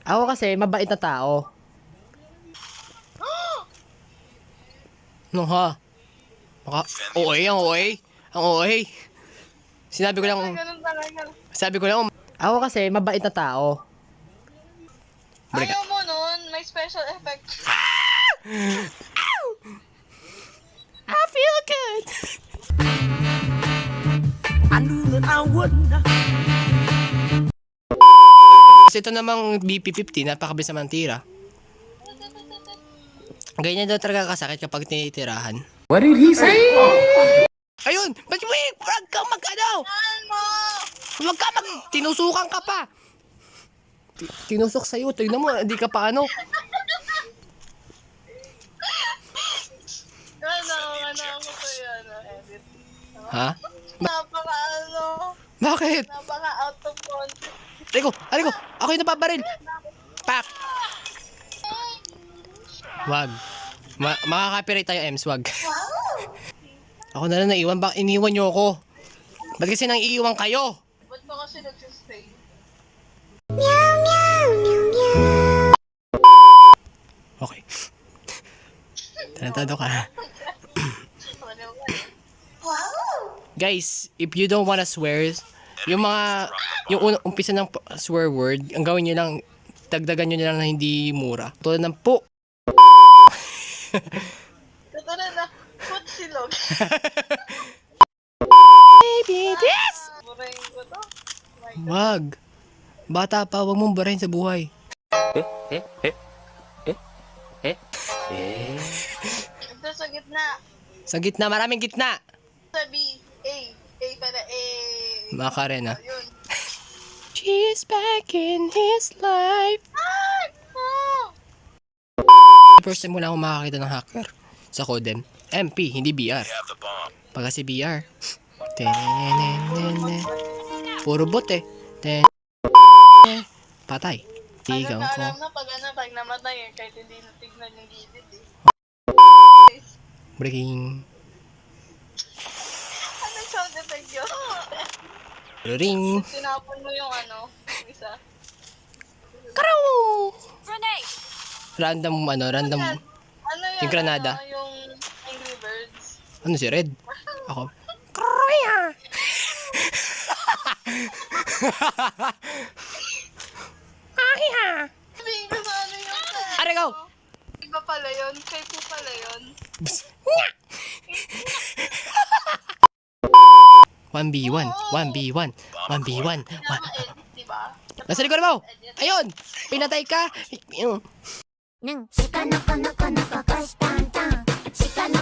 Ako kasi, mabait na tao. No ha? OA, ang OA. Ang OA. Sinabi ko lang, Ganun talaga. sabi ko lang, ako kasi, mabait na tao. Balik ka. Ayaw mo nun, may special effect. I feel good. I knew that I wouldn't. Kasi ito namang BP50, napakabilis naman tira. Ganyan daw talaga kasakit kapag tinitirahan. What did he say? Ayun! Ba't wag ka mag-ano? Ano? Wag ka tinusukan ka pa! Tinusok sa'yo, tignan mo, hindi ka pa ano. Ano ko yan, edit. Ha? Bakit? Napaka out of context. Aliko, ako yung nababaril. Pak! Wag. Makaka-copyright tayo, Ems, wag. Ako na lang naiwan, bak iniwan nyo ako. Ba't kasi nang iiwan kayo? Ba't ba kasi nagsistay? Okay. Tarantado ka. Guys, if you don't wanna swear, yung umpisa ng swear word, ang gawin nyo lang, dagdagan nyo lang na hindi mura. Tulad ng po. Katulad na, silog. Baby, this! Burahin ko to. Wag. Bata pa, wag mong barahin sa buhay. Ito sa gitna. Sa gitna, maraming gitna. Sa B, A. A para A. Makarena. Yun. She's back in his life. Ay! Oh! First time mo lang ako makakita ng hacker sa Codem. MP, hindi BR. Pag kasi BR. Puro bot eh. Patay. Tigaw ko. Alam na pag namatay eh, kahit hindi natignan yung gilid eh. Breaking. Anong sound effect yun? Ring. Tinapon mo yung ano, yung isa. Karaw! Grenade! Random. Ano Yung granada. Ano, yung Angry Birds. Ano si Red? Ako. Kraya! Ahiha! Sabihin ko sa ano yung Are go! Iba pala yun, kay po pala yun. 1v1. 1v1. 1v1. Edit, diba? Nasa likod mo! Ayun! Pinatay ka! Shika no ko no ko no ko koしたんたん。Shika no